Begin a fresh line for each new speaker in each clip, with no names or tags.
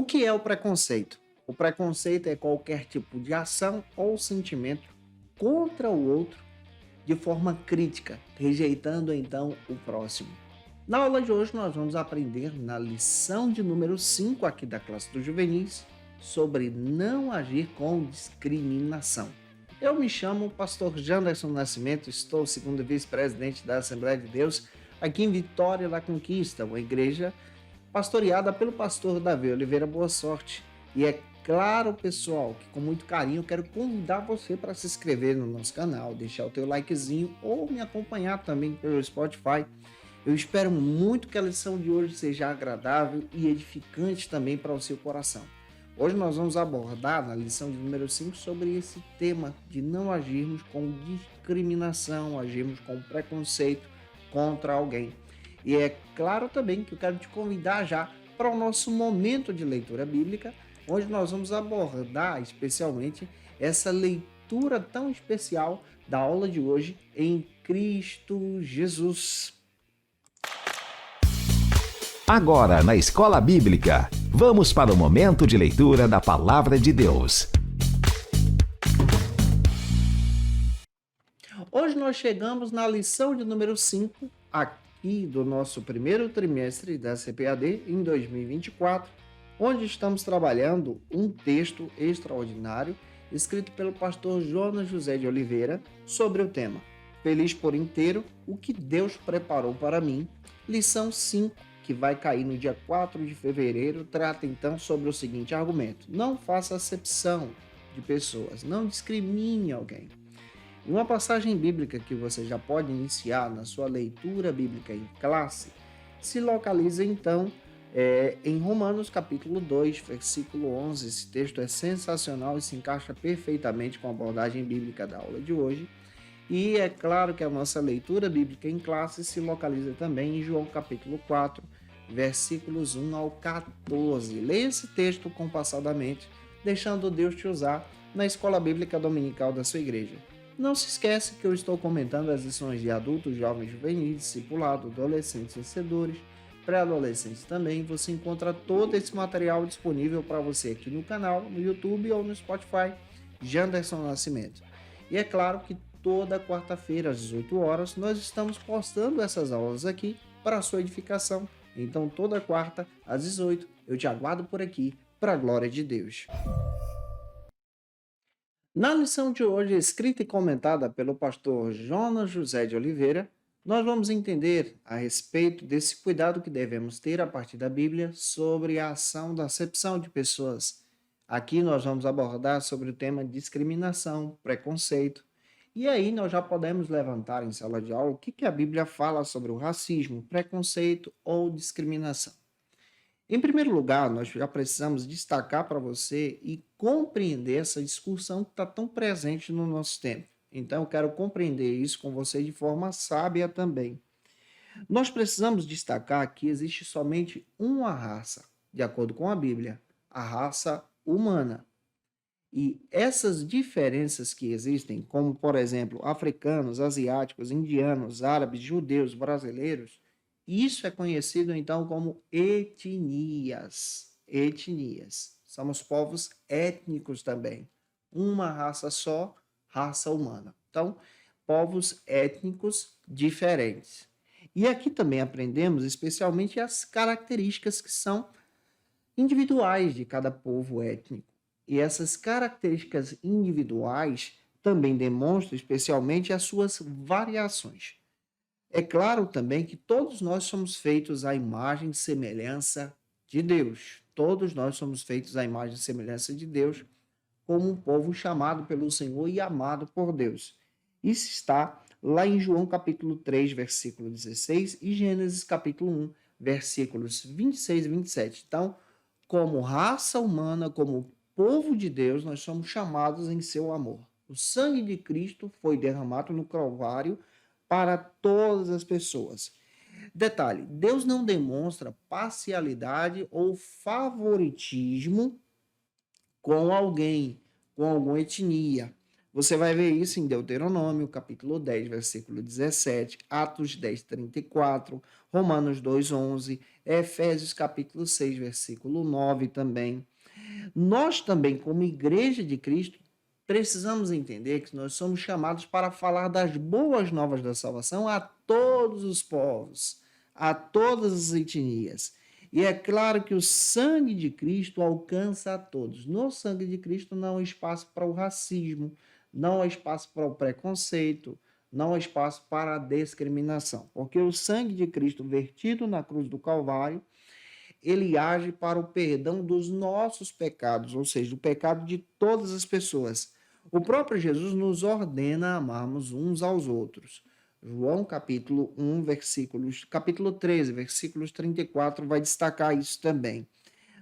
que é o preconceito? O preconceito é qualquer tipo de ação ou sentimento contra o outro de forma crítica, rejeitando então o próximo. Na aula de hoje nós vamos aprender na lição de número 5 aqui da classe dos juvenis sobre não agir com discriminação. Eu me chamo Pastor Janderson Nascimento, estou segundo vice-presidente da Assembleia de Deus aqui em Vitória da Conquista, uma igreja pastoreada pelo pastor Davi Oliveira Boa Sorte. E é claro, pessoal, que com muito carinho eu quero convidar você para se inscrever no nosso canal, deixar o teu likezinho ou me acompanhar também pelo Spotify. Eu espero muito que a lição de hoje seja agradável e edificante também para o seu coração. Hoje nós vamos abordar na lição de número 5 sobre esse tema de não agirmos com discriminação, agirmos com preconceito contra alguém. E é claro também que eu quero te convidar já para o nosso momento de leitura bíblica, onde nós vamos abordar especialmente essa leitura tão especial da aula de hoje em Cristo Jesus.
Agora, na Escola Bíblica, vamos para o momento de leitura da Palavra de Deus.
Hoje nós chegamos na lição de número 5, aqui do nosso primeiro trimestre da CPAD em 2024, onde estamos trabalhando um texto extraordinário escrito pelo pastor Jonas José de Oliveira sobre o tema Feliz por inteiro, o que Deus preparou para mim, lição 5, que vai cair no dia 4 de fevereiro, trata então sobre o seguinte argumento: não faça acepção de pessoas, não discrimine alguém. Em uma passagem bíblica que você já pode iniciar na sua leitura bíblica em classe, se localiza então em Romanos capítulo 2, versículo 11. Esse texto é sensacional e se encaixa perfeitamente com a abordagem bíblica da aula de hoje. E é claro que a nossa leitura bíblica em classe se localiza também em João capítulo 4, versículos 1 ao 14. Leia esse texto compassadamente, deixando Deus te usar na escola bíblica dominical da sua igreja. Não se esquece que eu estou comentando as lições de adultos, jovens, juvenis, discipulado, adolescentes, vencedores, pré-adolescentes também. Você encontra todo esse material disponível para você aqui no canal, no YouTube ou no Spotify, Janderson Nascimento. E é claro que toda quarta-feira às 18 horas nós estamos postando essas aulas aqui para a sua edificação. Então toda quarta às 18 eu te aguardo por aqui para a glória de Deus. Na lição de hoje, escrita e comentada pelo pastor Jonas José de Oliveira, nós vamos entender a respeito desse cuidado que devemos ter a partir da Bíblia sobre a ação da acepção de pessoas. Aqui nós vamos abordar sobre o tema discriminação, preconceito. E aí nós já podemos levantar em sala de aula o que a Bíblia fala sobre o racismo, preconceito ou discriminação. Em primeiro lugar, nós já precisamos destacar para você e compreender essa discussão que está tão presente no nosso tempo. Então, eu quero compreender isso com você de forma sábia também. Nós precisamos destacar que existe somente uma raça, de acordo com a Bíblia, a raça humana. E essas diferenças que existem, como, por exemplo, africanos, asiáticos, indianos, árabes, judeus, brasileiros, isso é conhecido então como etnias. Etnias. Somos povos étnicos também. Uma raça só, raça humana. Então, povos étnicos diferentes. E aqui também aprendemos especialmente as características que são individuais de cada povo étnico. E essas características individuais também demonstram especialmente as suas variações. É claro também que todos nós somos feitos à imagem e semelhança de Deus. Todos nós somos feitos à imagem e semelhança de Deus, como um povo chamado pelo Senhor e amado por Deus. Isso está lá em João capítulo 3, versículo 16 e Gênesis capítulo 1, versículos 26 e 27. Então, como raça humana, como povo de Deus, nós somos chamados em seu amor. O sangue de Cristo foi derramado no Calvário para todas as pessoas. Detalhe, Deus não demonstra parcialidade ou favoritismo com alguém, com alguma etnia. Você vai ver isso em Deuteronômio, capítulo 10, versículo 17, Atos 10, 34, Romanos 2, 11, Efésios, capítulo 6, versículo 9 também. Nós também, como Igreja de Cristo, precisamos entender que nós somos chamados para falar das boas novas da salvação a todos os povos, a todas as etnias. E é claro que o sangue de Cristo alcança a todos. No sangue de Cristo não há espaço para o racismo, não há espaço para o preconceito, não há espaço para a discriminação, porque o sangue de Cristo vertido na cruz do Calvário, ele age para o perdão dos nossos pecados, ou seja, o pecado de todas as pessoas. O próprio Jesus nos ordena a amarmos uns aos outros. João capítulo 1, capítulo 13, versículos 34 vai destacar isso também.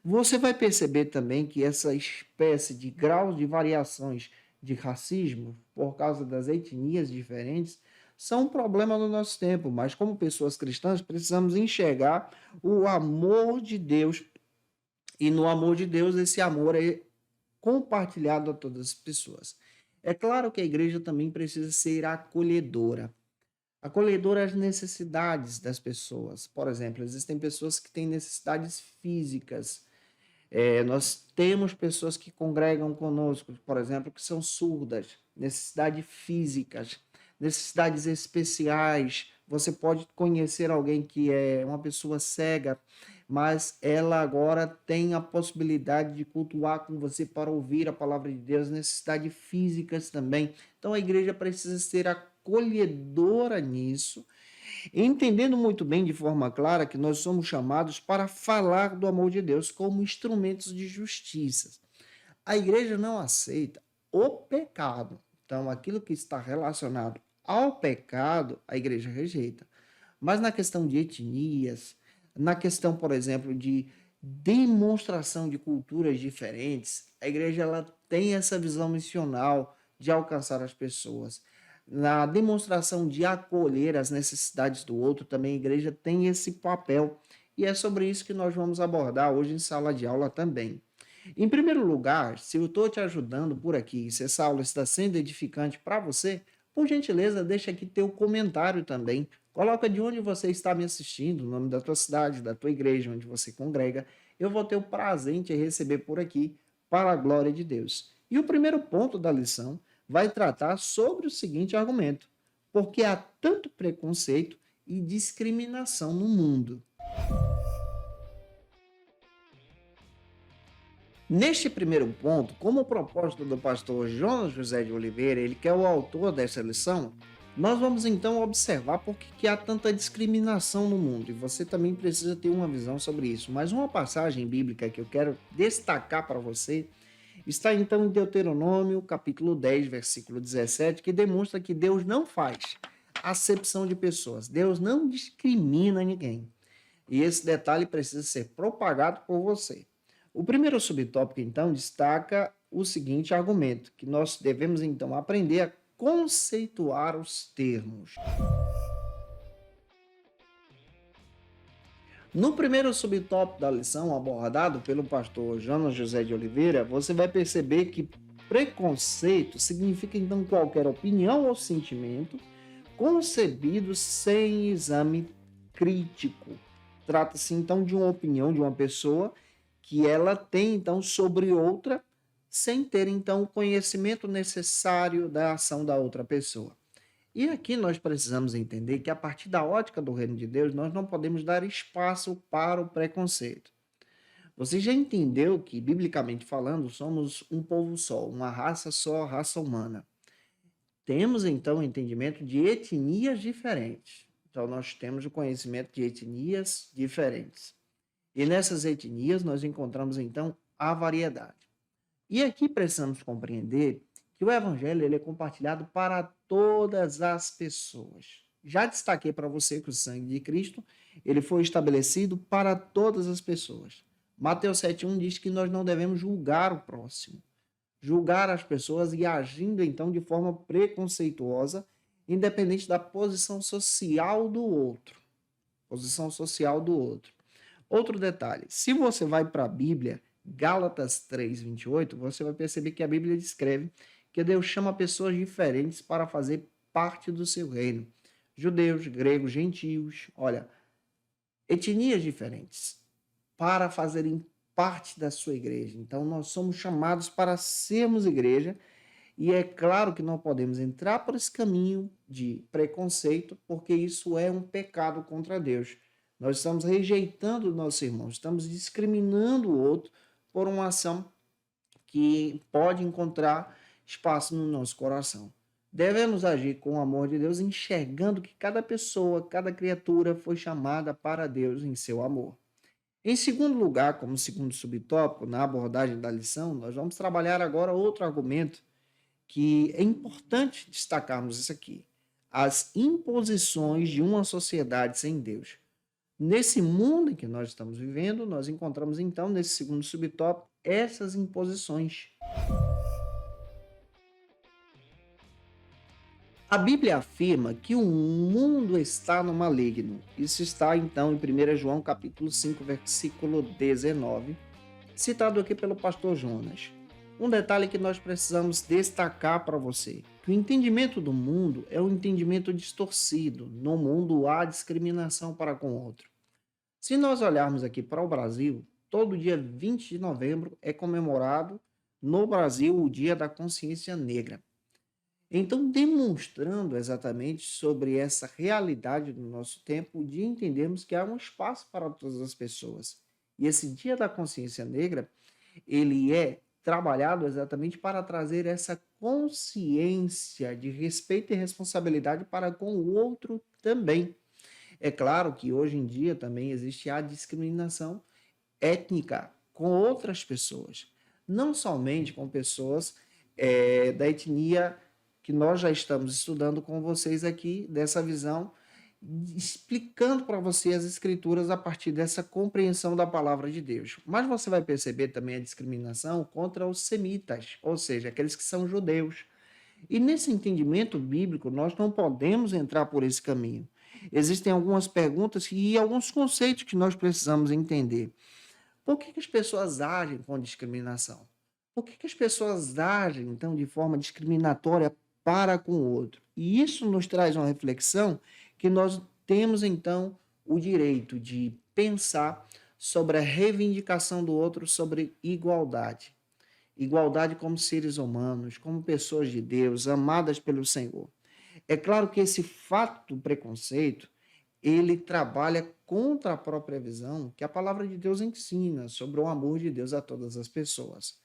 Você vai perceber também que essa espécie de graus de variações de racismo, por causa das etnias diferentes, são um problema do nosso tempo, mas como pessoas cristãs precisamos enxergar o amor de Deus, e no amor de Deus esse amor é compartilhado a todas as pessoas. É claro que a igreja também precisa ser acolhedora às necessidades das pessoas. Por exemplo, existem pessoas que têm necessidades físicas. Nós temos pessoas que congregam conosco, por exemplo, que são surdas, necessidades físicas, necessidades especiais. Você pode conhecer alguém que é uma pessoa cega, mas ela agora tem a possibilidade de cultuar com você para ouvir a palavra de Deus, necessidades físicas também. Então a igreja precisa ser acolhedora nisso, entendendo muito bem de forma clara que nós somos chamados para falar do amor de Deus como instrumentos de justiça. A igreja não aceita o pecado. Então, aquilo que está relacionado ao pecado, a igreja rejeita. Mas na questão de etnias, na questão, por exemplo, de demonstração de culturas diferentes, a igreja ela tem essa visão missional de alcançar as pessoas. Na demonstração de acolher as necessidades do outro, também a igreja tem esse papel. E é sobre isso que nós vamos abordar hoje em sala de aula também. Em primeiro lugar, se eu estou te ajudando por aqui, se essa aula está sendo edificante para você, por gentileza, deixa aqui teu comentário também. Coloca de onde você está me assistindo, o nome da tua cidade, da tua igreja, onde você congrega. Eu vou ter o prazer em te receber por aqui, para a glória de Deus. E o primeiro ponto da lição vai tratar sobre o seguinte argumento: porque há tanto preconceito e discriminação no mundo. Neste primeiro ponto, como propósito do pastor Jonas José de Oliveira, ele que é o autor dessa lição, nós vamos então observar por que há tanta discriminação no mundo, e você também precisa ter uma visão sobre isso. Mas uma passagem bíblica que eu quero destacar para você está então em Deuteronômio, capítulo 10, versículo 17, que demonstra que Deus não faz acepção de pessoas, Deus não discrimina ninguém. E esse detalhe precisa ser propagado por você. O primeiro subtópico, então, destaca o seguinte argumento, que nós devemos, então, aprender a conceituar os termos. No primeiro subtópico da lição, abordado pelo pastor Jonas José de Oliveira, você vai perceber que preconceito significa, então, qualquer opinião ou sentimento concebido sem exame crítico. Trata-se, então, de uma opinião de uma pessoa que ela tem, então, sobre outra, sem ter, então, o conhecimento necessário da ação da outra pessoa. E aqui nós precisamos entender que, a partir da ótica do reino de Deus, nós não podemos dar espaço para o preconceito. Você já entendeu que, biblicamente falando, somos um povo só, uma raça só, a raça humana. Temos, então, o entendimento de etnias diferentes. Então, nós temos o conhecimento de etnias diferentes. E nessas etnias nós encontramos, então, a variedade. E aqui precisamos compreender que o evangelho ele é compartilhado para todas as pessoas. Já destaquei para você que o sangue de Cristo ele foi estabelecido para todas as pessoas. Mateus 7,1 diz que nós não devemos julgar o próximo, julgar as pessoas e agindo, então, de forma preconceituosa, independente da posição social do outro. Posição social do outro. Outro detalhe, se você vai para a Bíblia, Gálatas 3:28, você vai perceber que a Bíblia descreve que Deus chama pessoas diferentes para fazer parte do seu reino. Judeus, gregos, gentios, olha, etnias diferentes, para fazerem parte da sua igreja. Então, nós somos chamados para sermos igreja, e é claro que não podemos entrar por esse caminho de preconceito, porque isso é um pecado contra Deus. Nós estamos rejeitando o nosso irmão, estamos discriminando o outro por uma ação que pode encontrar espaço no nosso coração. Devemos agir com o amor de Deus, enxergando que cada pessoa, cada criatura foi chamada para Deus em seu amor. Em segundo lugar, como segundo subtópico, na abordagem da lição, nós vamos trabalhar agora outro argumento que é importante destacarmos isso aqui: as imposições de uma sociedade sem Deus. Nesse mundo em que nós estamos vivendo, nós encontramos então, nesse segundo subtópico, essas imposições. A Bíblia afirma que o mundo está no maligno. Isso está então em 1 João capítulo 5, versículo 19, citado aqui pelo pastor Jonas. Um detalhe que nós precisamos destacar para você, que o entendimento do mundo é um entendimento distorcido. No mundo há discriminação para com o outro. Se nós olharmos aqui para o Brasil, todo dia 20 de novembro é comemorado no Brasil o Dia da Consciência Negra. Então, demonstrando exatamente sobre essa realidade do nosso tempo, de entendermos que há um espaço para todas as pessoas. E esse Dia da Consciência Negra, ele é trabalhado exatamente para trazer essa consciência de respeito e responsabilidade para com o outro também. É claro que hoje em dia também existe a discriminação étnica com outras pessoas, não somente com pessoas da etnia que nós já estamos estudando com vocês aqui, dessa visão, explicando para você as escrituras a partir dessa compreensão da palavra de Deus. Mas você vai perceber também a discriminação contra os semitas, ou seja, aqueles que são judeus. E nesse entendimento bíblico, nós não podemos entrar por esse caminho. Existem algumas perguntas e alguns conceitos que nós precisamos entender. Por que as pessoas agem com discriminação? Por que as pessoas agem, então, de forma discriminatória para com o outro? E isso nos traz uma reflexão que nós temos, então, o direito de pensar sobre a reivindicação do outro, sobre igualdade. Igualdade como seres humanos, como pessoas de Deus, amadas pelo Senhor. É claro que esse fato do preconceito, ele trabalha contra a própria visão que a palavra de Deus ensina sobre o amor de Deus a todas as pessoas.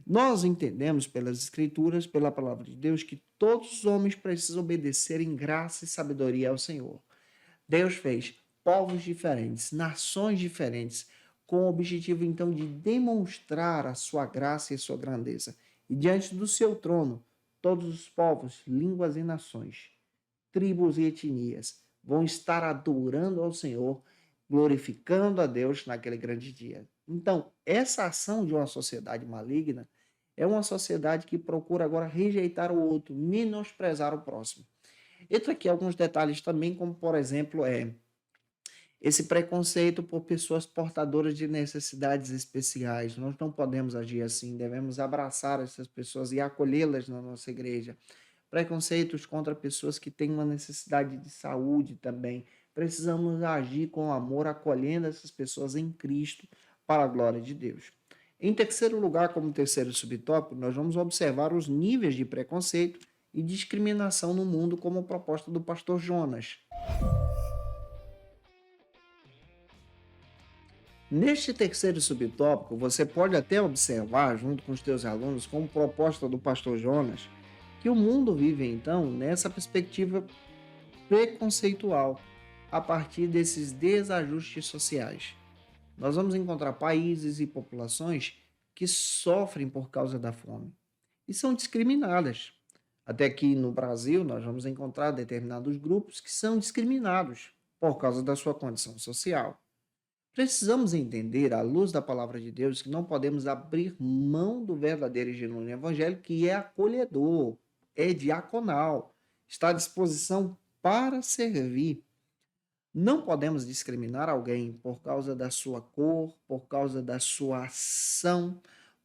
Nós entendemos pelas Escrituras, pela palavra de Deus, que todos os homens precisam obedecer em graça e sabedoria ao Senhor. Deus fez povos diferentes, nações diferentes, com o objetivo, então, de demonstrar a sua graça e a sua grandeza. E diante do seu trono, todos os povos, línguas e nações, tribos e etnias, vão estar adorando ao Senhor, glorificando a Deus naquele grande dia. Então, essa ação de uma sociedade maligna é uma sociedade que procura agora rejeitar o outro, menosprezar o próximo. Entra aqui alguns detalhes também, como por exemplo, esse preconceito por pessoas portadoras de necessidades especiais. Nós não podemos agir assim, devemos abraçar essas pessoas e acolhê-las na nossa igreja. Preconceitos contra pessoas que têm uma necessidade de saúde também. Precisamos agir com amor, acolhendo essas pessoas em Cristo, para a glória de Deus. Em terceiro lugar, como terceiro subtópico, nós vamos observar os níveis de preconceito e discriminação no mundo, como proposta do pastor Jonas. Neste terceiro subtópico, você pode até observar, junto com os teus alunos, como proposta do pastor Jonas, que o mundo vive, então, nessa perspectiva preconceitual, a partir desses desajustes sociais. Nós vamos encontrar países e populações que sofrem por causa da fome e são discriminadas. Até aqui no Brasil, nós vamos encontrar determinados grupos que são discriminados por causa da sua condição social. Precisamos entender, à luz da palavra de Deus, que não podemos abrir mão do verdadeiro e genuíno evangelho, que é acolhedor, é diaconal, está à disposição para servir. Não podemos discriminar alguém por causa da sua cor, por causa da sua ação,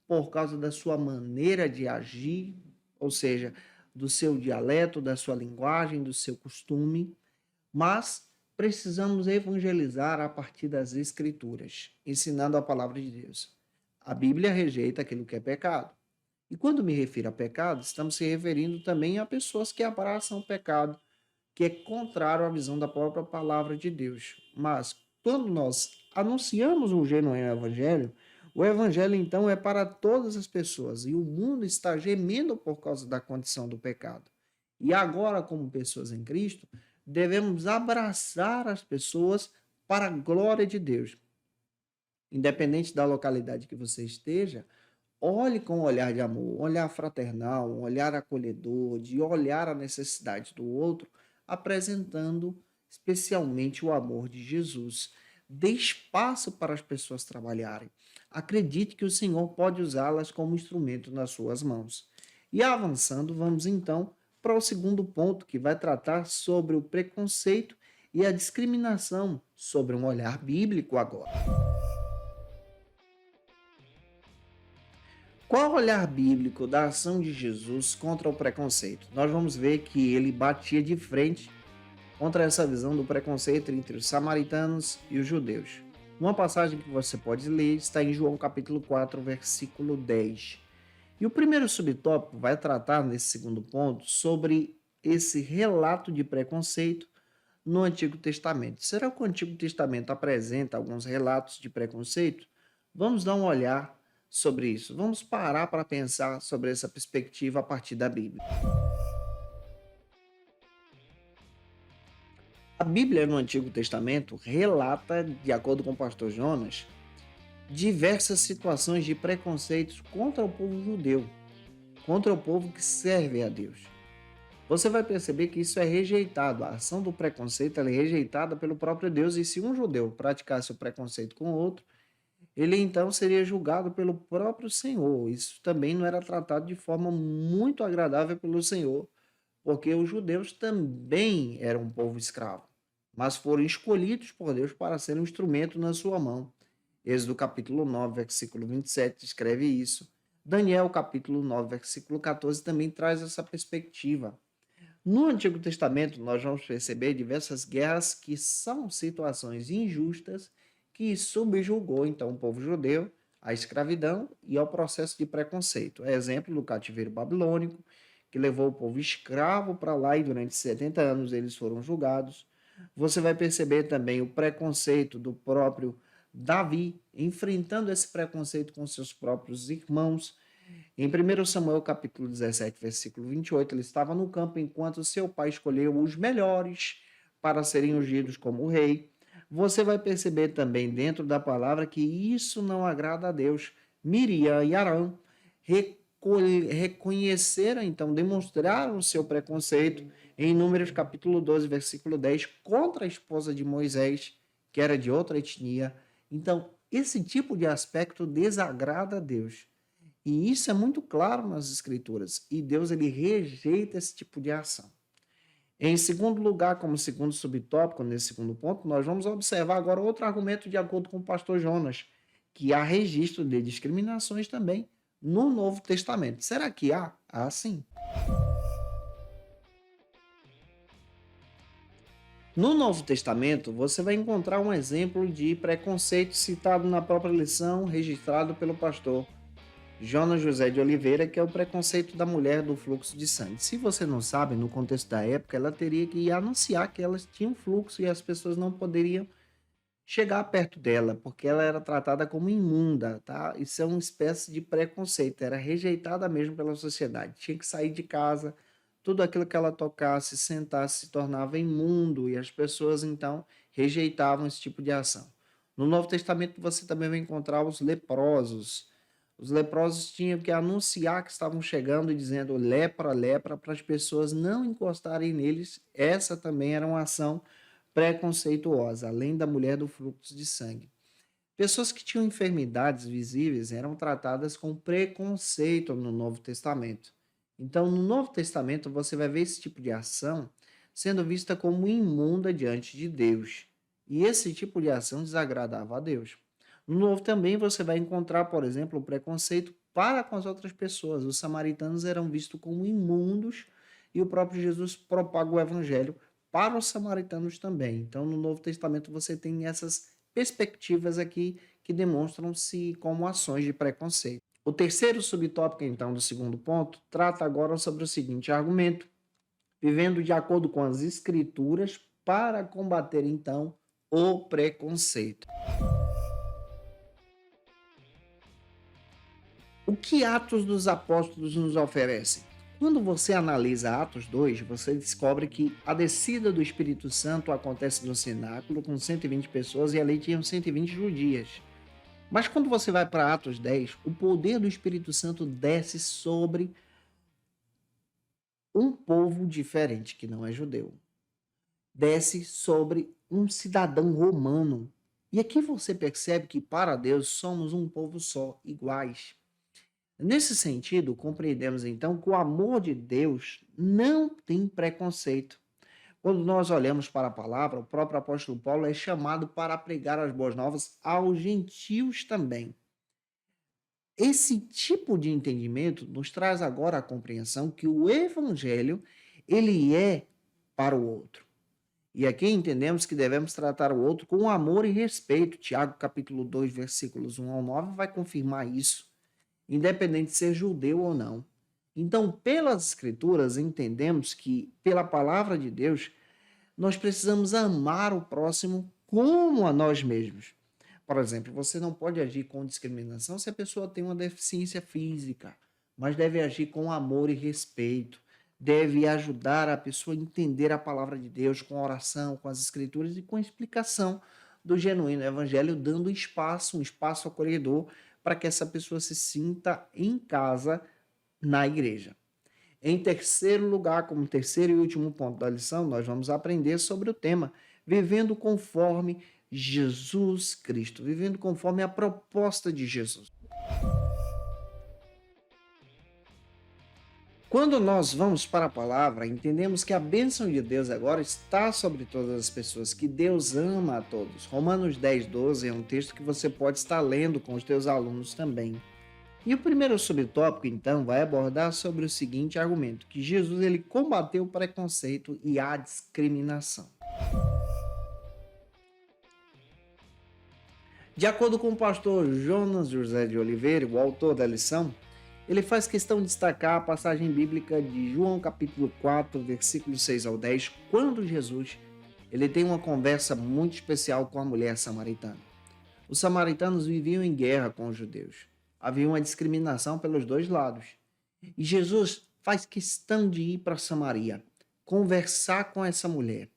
por causa da sua maneira de agir, ou seja, do seu dialeto, da sua linguagem, do seu costume, mas precisamos evangelizar a partir das Escrituras, ensinando a palavra de Deus. A Bíblia rejeita aquilo que é pecado. E quando me refiro a pecado, estamos se referindo também a pessoas que abraçam o pecado, que é contrário à visão da própria palavra de Deus. Mas quando nós anunciamos um genuíno evangelho, o evangelho então é para todas as pessoas e o mundo está gemendo por causa da condição do pecado. E agora, como pessoas em Cristo, devemos abraçar as pessoas para a glória de Deus. Independente da localidade que você esteja, olhe com um olhar de amor, um olhar fraternal, um olhar acolhedor, de olhar a necessidade do outro, apresentando especialmente o amor de Jesus. Dê espaço para as pessoas trabalharem. Acredite que o Senhor pode usá-las como instrumento nas suas mãos. E avançando, vamos então para o segundo ponto, que vai tratar sobre o preconceito e a discriminação, sobre um olhar bíblico agora. Qual o olhar bíblico da ação de Jesus contra o preconceito? Nós vamos ver que ele batia de frente contra essa visão do preconceito entre os samaritanos e os judeus. Uma passagem que você pode ler está em João capítulo 4, versículo 10. E o primeiro subtópico vai tratar, nesse segundo ponto, sobre esse relato de preconceito no Antigo Testamento. Será que o Antigo Testamento apresenta alguns relatos de preconceito? Vamos dar um olhar sobre isso. Vamos parar para pensar sobre essa perspectiva a partir da Bíblia. A Bíblia no Antigo Testamento relata, de acordo com o pastor Jonas, diversas situações de preconceitos contra o povo judeu, contra o povo que serve a Deus. Você vai perceber que isso é rejeitado, a ação do preconceito é rejeitada pelo próprio Deus, e se um judeu praticasse o preconceito com outro, ele então seria julgado pelo próprio Senhor. Isso também não era tratado de forma muito agradável pelo Senhor, porque os judeus também eram um povo escravo, mas foram escolhidos por Deus para ser um instrumento na sua mão. Êxodo capítulo 9, versículo 27 escreve isso. Daniel capítulo 9, versículo 14 também traz essa perspectiva. No Antigo Testamento nós vamos perceber diversas guerras que são situações injustas que subjugou então o povo judeu à escravidão e ao processo de preconceito. É exemplo do cativeiro babilônico, que levou o povo escravo para lá e durante 70 anos eles foram julgados. Você vai perceber também o preconceito do próprio Davi, enfrentando esse preconceito com seus próprios irmãos. Em 1 Samuel capítulo 17, versículo 28, ele estava no campo enquanto seu pai escolheu os melhores para serem ungidos como rei. Você vai perceber também dentro da palavra que isso não agrada a Deus. Miriam e Arão reconheceram, então, demonstraram o seu preconceito em Números capítulo 12, versículo 10, contra a esposa de Moisés, que era de outra etnia. Então, esse tipo de aspecto desagrada a Deus. E isso é muito claro nas Escrituras. E Deus, ele rejeita esse tipo de ação. Em segundo lugar, como segundo subtópico, nesse segundo ponto, nós vamos observar agora outro argumento de acordo com o pastor Jonas, que há registro de discriminações também no Novo Testamento. Será que há? Há sim. No Novo Testamento, você vai encontrar um exemplo de preconceito citado na própria lição, registrado pelo pastor Jonas José de Oliveira, que é o preconceito da mulher do fluxo de sangue. Se você não sabe, no contexto da época, ela teria que anunciar que elas tinham fluxo e as pessoas não poderiam chegar perto dela, porque ela era tratada como imunda, tá? Isso é uma espécie de preconceito, era rejeitada mesmo pela sociedade. Tinha que sair de casa, tudo aquilo que ela tocasse, sentasse, se tornava imundo, e as pessoas, então, rejeitavam esse tipo de ação. No Novo Testamento, você também vai encontrar os leprosos. Os leprosos tinham que anunciar que estavam chegando e dizendo lepra, lepra, para as pessoas não encostarem neles. Essa também era uma ação preconceituosa, além da mulher do fluxo de sangue. Pessoas que tinham enfermidades visíveis eram tratadas com preconceito no Novo Testamento. Então, no Novo Testamento, você vai ver esse tipo de ação sendo vista como imunda diante de Deus. E esse tipo de ação desagradava a Deus. No Novo também você vai encontrar, por exemplo, o preconceito para com as outras pessoas. Os samaritanos eram vistos como imundos e o próprio Jesus propaga o evangelho para os samaritanos também. Então, no Novo Testamento, você tem essas perspectivas aqui que demonstram-se como ações de preconceito. O terceiro subtópico, então, do segundo ponto, trata agora sobre o seguinte argumento: vivendo de acordo com as Escrituras para combater, então, o preconceito. O que Atos dos Apóstolos nos oferece? Quando você analisa Atos 2, você descobre que a descida do Espírito Santo acontece no cenáculo com 120 pessoas e ali tinham 120 judias. Mas quando você vai para Atos 10, o poder do Espírito Santo desce sobre um povo diferente, que não é judeu. Desce sobre um cidadão romano. E aqui você percebe que para Deus somos um povo só, iguais. Nesse sentido, compreendemos então que o amor de Deus não tem preconceito. Quando nós olhamos para a palavra, o próprio apóstolo Paulo é chamado para pregar as boas novas aos gentios também. Esse tipo de entendimento nos traz agora a compreensão que o evangelho, ele é para o outro. E aqui entendemos que devemos tratar o outro com amor e respeito. Tiago, capítulo 2, versículos 1 ao 9, vai confirmar isso, independente de ser judeu ou não. Então, pelas escrituras, entendemos que, pela palavra de Deus, nós precisamos amar o próximo como a nós mesmos. Por exemplo, você não pode agir com discriminação se a pessoa tem uma deficiência física, mas deve agir com amor e respeito. Deve ajudar a pessoa a entender a palavra de Deus com oração, com as escrituras e com a explicação do genuíno evangelho, dando espaço, um espaço acolhedor para que essa pessoa se sinta em casa na igreja. Em terceiro lugar, como terceiro e último ponto da lição, nós vamos aprender sobre o tema vivendo conforme Jesus Cristo, vivendo conforme a proposta de Jesus. Quando nós vamos para a palavra, entendemos que a bênção de Deus agora está sobre todas as pessoas, que Deus ama a todos. Romanos 10, 12 é um texto que você pode estar lendo com os teus alunos também. E o primeiro subtópico, então, vai abordar sobre o seguinte argumento, que Jesus ele combateu o preconceito e a discriminação. De acordo com o pastor Jonas José de Oliveira, o autor da lição, ele faz questão de destacar a passagem bíblica de João capítulo 4, versículos 6 ao 10, quando Jesus ele tem uma conversa muito especial com a mulher samaritana. Os samaritanos viviam em guerra com os judeus. Havia uma discriminação pelos dois lados. E Jesus faz questão de ir para Samaria, conversar com essa mulher,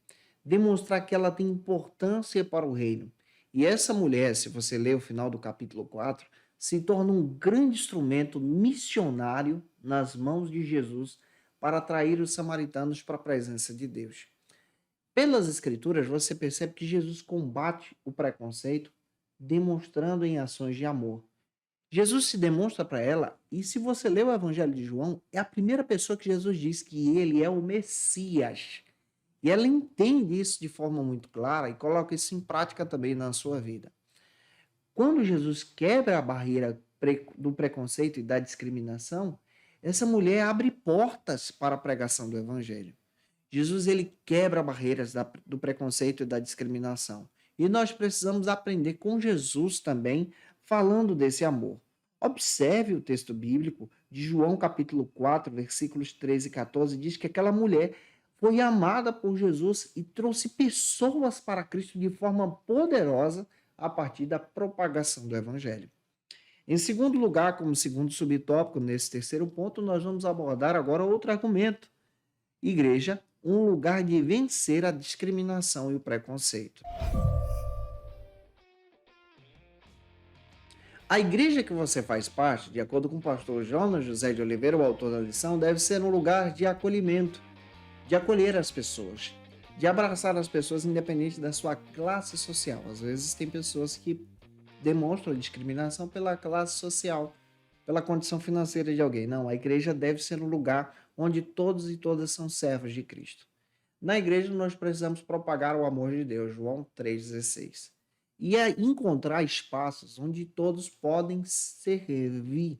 demonstrar que ela tem importância para o reino. E essa mulher, se você ler o final do capítulo 4, se torna um grande instrumento missionário nas mãos de Jesus para atrair os samaritanos para a presença de Deus. Pelas Escrituras, você percebe que Jesus combate o preconceito, demonstrando em ações de amor. Jesus se demonstra para ela, e se você ler o Evangelho de João, é a primeira pessoa que Jesus diz que ele é o Messias. E ela entende isso de forma muito clara e coloca isso em prática também na sua vida. Quando Jesus quebra a barreira do preconceito e da discriminação, essa mulher abre portas para a pregação do Evangelho. Jesus ele quebra barreiras do preconceito e da discriminação. E nós precisamos aprender com Jesus também, falando desse amor. Observe o texto bíblico de João capítulo 4, versículos 13 e 14, diz que aquela mulher foi amada por Jesus e trouxe pessoas para Cristo de forma poderosa a partir da propagação do Evangelho. Em segundo lugar, como segundo subtópico, nesse terceiro ponto, nós vamos abordar agora outro argumento. Igreja, um lugar de vencer a discriminação e o preconceito. A igreja que você faz parte, de acordo com o pastor Jonas José de Oliveira, o autor da lição, deve ser um lugar de acolhimento, de acolher as pessoas, de abraçar as pessoas independente da sua classe social. Às vezes tem pessoas que demonstram discriminação pela classe social, pela condição financeira de alguém. Não, a igreja deve ser um lugar onde todos e todas são servos de Cristo. Na igreja nós precisamos propagar o amor de Deus, João 3,16. E é encontrar espaços onde todos podem servir.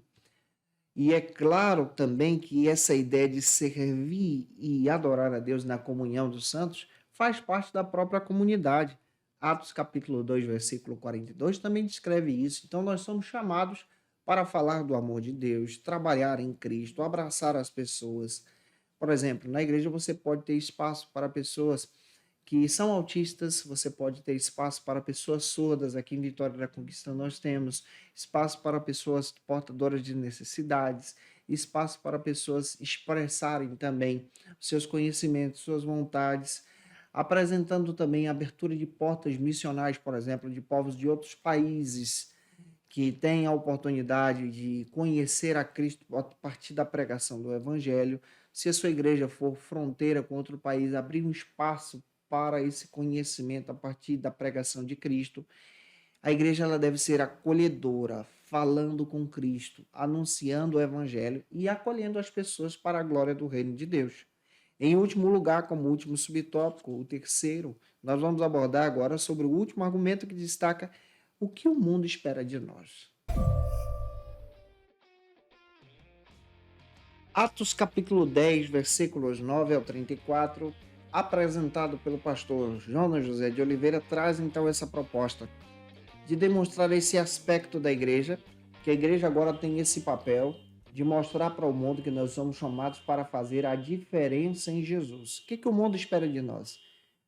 E é claro também que essa ideia de servir e adorar a Deus na comunhão dos santos faz parte da própria comunidade. Atos capítulo 2, versículo 42 também descreve isso. Então nós somos chamados para falar do amor de Deus, trabalhar em Cristo, abraçar as pessoas. Por exemplo, na igreja você pode ter espaço para pessoas que são autistas, você pode ter espaço para pessoas surdas. Aqui em Vitória da Conquista nós temos espaço para pessoas portadoras de necessidades, espaço para pessoas expressarem também seus conhecimentos, suas vontades, apresentando também a abertura de portas missionais, por exemplo, de povos de outros países que têm a oportunidade de conhecer a Cristo a partir da pregação do Evangelho. Se a sua igreja for fronteira com outro país, abrir um espaço para esse conhecimento a partir da pregação de Cristo. A igreja ela deve ser acolhedora, falando com Cristo, anunciando o Evangelho e acolhendo as pessoas para a glória do reino de Deus. Em último lugar, como último subtópico, o terceiro, nós vamos abordar agora sobre o último argumento que destaca o que o mundo espera de nós. Atos capítulo 10, versículos 9 ao 34, apresentado pelo pastor Jonas José de Oliveira, traz então essa proposta de demonstrar esse aspecto da igreja, que a igreja agora tem esse papel de mostrar para o mundo que nós somos chamados para fazer a diferença em Jesus. O que o mundo espera de nós?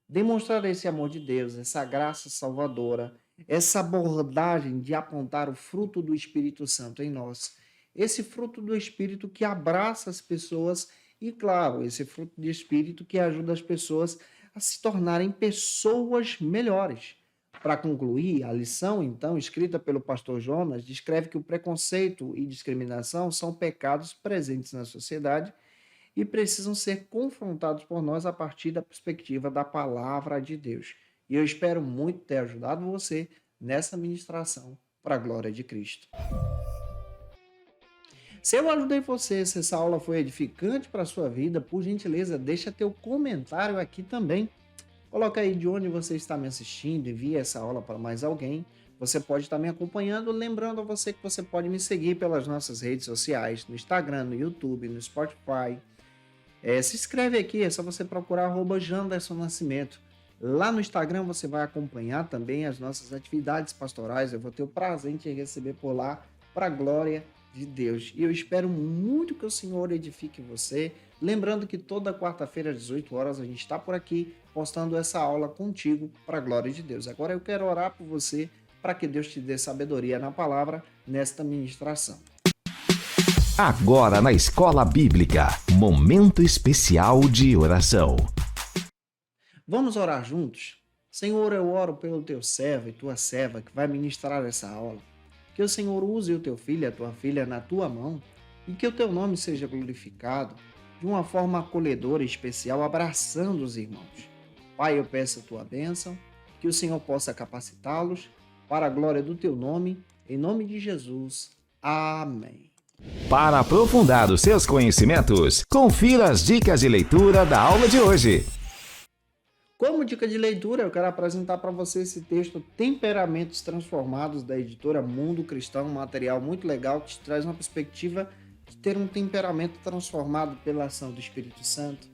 Demonstrar esse amor de Deus, essa graça salvadora, essa abordagem de apontar o fruto do Espírito Santo em nós. Esse fruto do Espírito que abraça as pessoas e, claro, esse fruto de Espírito que ajuda as pessoas a se tornarem pessoas melhores. Para concluir, a lição, então, escrita pelo pastor Jonas, descreve que o preconceito e discriminação são pecados presentes na sociedade e precisam ser confrontados por nós a partir da perspectiva da palavra de Deus. E eu espero muito ter ajudado você nessa ministração para a glória de Cristo. Se eu ajudei você, se essa aula foi edificante para a sua vida, por gentileza, deixa teu comentário aqui também. Coloca aí de onde você está me assistindo, envia essa aula para mais alguém. Você pode estar me acompanhando, lembrando a você que você pode me seguir pelas nossas redes sociais, no Instagram, no YouTube, no Spotify. Se inscreve aqui, é só você procurar @JandersonNascimento. Lá no Instagram você vai acompanhar também as nossas atividades pastorais. Eu vou ter o prazer em te receber por lá, para a glória de Deus. E eu espero muito que o Senhor edifique você. Lembrando que toda quarta-feira às 18 horas a gente está por aqui postando essa aula contigo para a glória de Deus. Agora eu quero orar por você para que Deus te dê sabedoria na palavra nesta ministração.
Agora na Escola Bíblica, momento especial de oração.
Vamos orar juntos? Senhor, eu oro pelo teu servo e tua serva que vai ministrar essa aula. Que o Senhor use o teu filho e a tua filha na tua mão e que o teu nome seja glorificado de uma forma acolhedora e especial, abraçando os irmãos. Pai, eu peço a tua bênção, que o Senhor possa capacitá-los para a glória do teu nome, em nome de Jesus. Amém.
Para aprofundar os seus conhecimentos, confira as dicas de leitura da aula de hoje.
Como dica de leitura, eu quero apresentar para você esse texto Temperamentos Transformados, da editora Mundo Cristão, um material muito legal que te traz uma perspectiva de ter um temperamento transformado pela ação do Espírito Santo.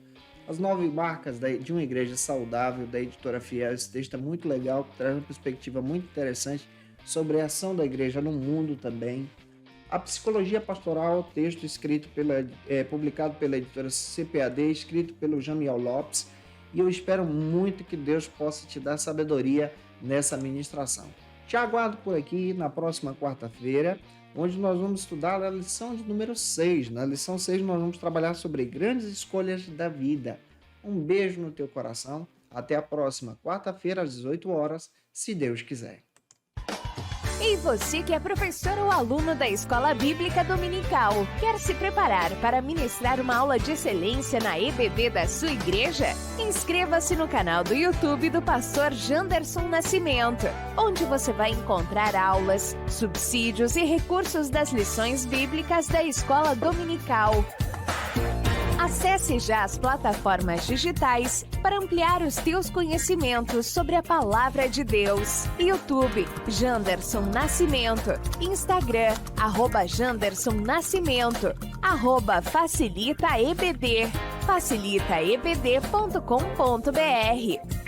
As 9 marcas de uma igreja saudável, da editora Fiel. Esse texto é muito legal, que traz uma perspectiva muito interessante sobre a ação da igreja no mundo também. A Psicologia Pastoral, texto escrito publicado pela editora CPAD, escrito pelo Jamiel Lopes. E eu espero muito que Deus possa te dar sabedoria nessa ministração. Te aguardo por aqui na próxima quarta-feira, onde nós vamos estudar a lição de número 6. Na lição 6 nós vamos trabalhar sobre grandes escolhas da vida. Um beijo no teu coração. Até a próxima quarta-feira às 18 horas, se Deus quiser.
E você que é professor ou aluno da Escola Bíblica Dominical, quer se preparar para ministrar uma aula de excelência na EBD da sua igreja? Inscreva-se no canal do YouTube do pastor Janderson Nascimento, onde você vai encontrar aulas, subsídios e recursos das lições bíblicas da Escola Dominical. Acesse Acesse já as plataformas digitais para ampliar os teus conhecimentos sobre a Palavra de Deus. YouTube, Janderson Nascimento. Instagram, @Janderson Nascimento. @FacilitaEBD. facilitaebd.com.br.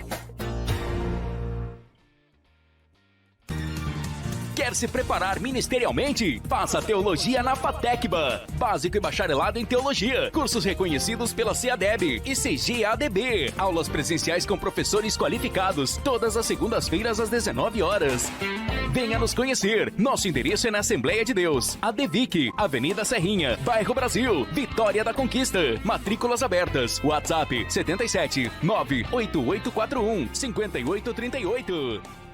Quer se preparar ministerialmente? Faça Teologia na FATECBA. Básico e bacharelado em Teologia. Cursos reconhecidos pela CEADEB e CGADB. Aulas presenciais com professores qualificados. Todas as segundas-feiras às 19 horas. Venha nos conhecer. Nosso endereço é na Assembleia de Deus. ADVIC, Avenida Serrinha, Bairro Brasil, Vitória da Conquista. Matrículas abertas. WhatsApp 77 98841 5838.